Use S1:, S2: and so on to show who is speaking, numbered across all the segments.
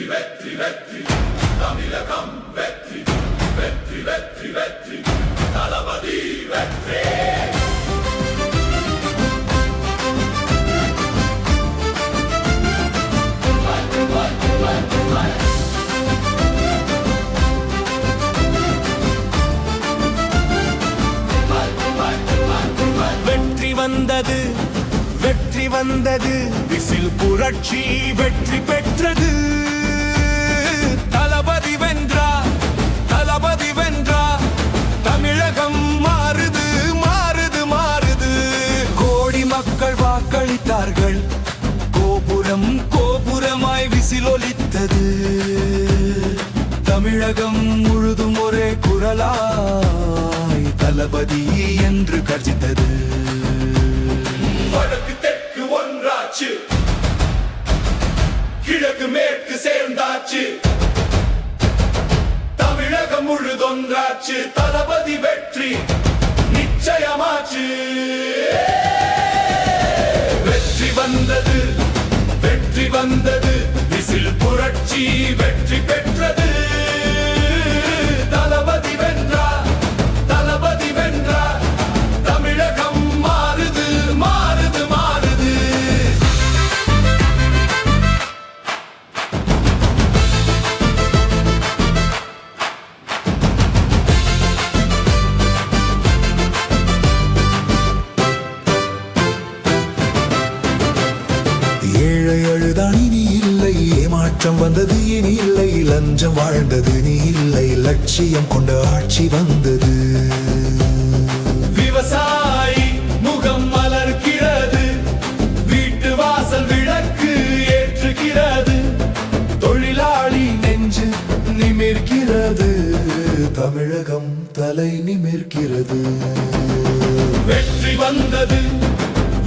S1: வெற்றி வெற்றி வெற்றி தமிழகம் வெற்றி வெற்றி வெற்றி வெற்றி தளபதி வெற்றி.
S2: வெற்றி வந்தது வெற்றி வந்தது விசில் புரட்சி வெற்றி பெற்றது. தளபதி வென்றார் தளபதி வென்றார் தமிழகம் மாறுது மாறுது மாறுது. கோடி மக்கள் வாக்களித்தார்கள் கோபுரம் கோபுரமாய் விசில் ஒலித்தது. தமிழகம் முழுதும் ஒரே குரலாய் தளபதி என்று கர்ஜித்தது.
S1: வடக்கு தெற்கு ஒன்றாச்சு, கிழக்கு மேற்கு சேர்ந்தாச்சு, தமிழகம் முழுதொன்றாச்சு, தளபதி வெற்றி நிச்சயமாச்சு. வெற்றி வந்தது வெற்றி வந்தது விசில் புரட்சி வெற்றி பெற்றது. தளபதி வென்றார் தளபதி வென்றார் தமிழகம் மாறுது மாறுது மாறுது.
S2: ஏழை அழுதான் இனி இல்லை, ஏமாற்றம் வந்தது இனி இல்லை, லஞ்சம் வாழ்ந்தது நீ இல்லை, லட்சியம் கொண்ட ஆட்சி வந்தது.
S1: விவசாயி முகம் மலர்கிறது, வீட்டு வாசல் விளக்கு ஏற்றுகிறது,
S2: தொழிலாளி நெஞ்சு நிமிர்கிறது, தமிழகம் தலை நிமிர்கிறது.
S1: வெற்றி வந்தது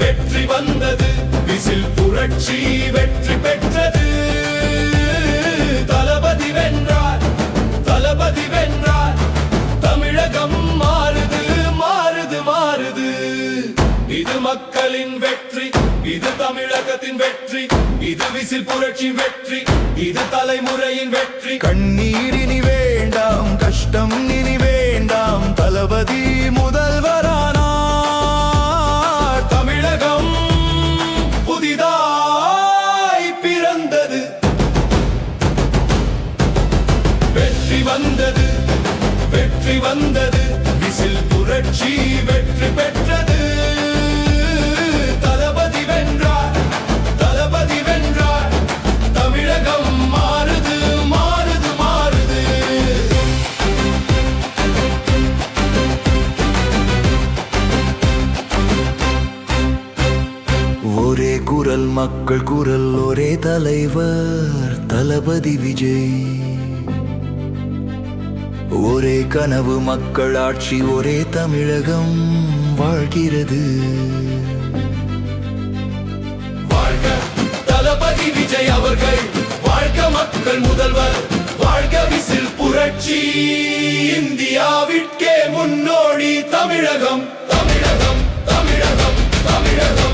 S1: வெற்றி வந்தது விசில் புரட்சி வெற்றி பெற்றது. தளபதி வென்றார் தளபதி வென்றார் தமிழகம் மாறுது மாறுது மாறுது. இது மக்களின் வெற்றி, இது தமிழகத்தின் வெற்றி, இது விசில் புரட்சி வெற்றி, இது தலைமுறையின் வெற்றி.
S2: கண்ணீர் இனி வேண்டாம், கஷ்டம் இனி வேண்டாம், தளபதி முதல்வரானார்.
S1: தமிழகம் புதிதாய் பிறந்தது. வெற்றி வந்தது வெற்றி வந்தது விசில் புரட்சி வெற்றி பெற்றது. தளபதி வென்றார் தளபதி வென்றார் தமிழகம் மாறுது மாறுது மாறுது.
S2: ஒரே குரல் மக்கள் குரல், ஒரே தலைவர் தளபதி விஜய். ஒரே கனவு மக்கள் ஆட்சி, ஒரே தமிழகம் வாழ்கிறது.
S1: வாழ்க தளபதி விஜய் அவர்கள், வாழ்க மக்கள் முதல்வர், வாழ்க விசில் புரட்சி. இந்தியாவிற்கே முன்னோடி தமிழகம் தமிழகம் தமிழகம் தமிழகம்.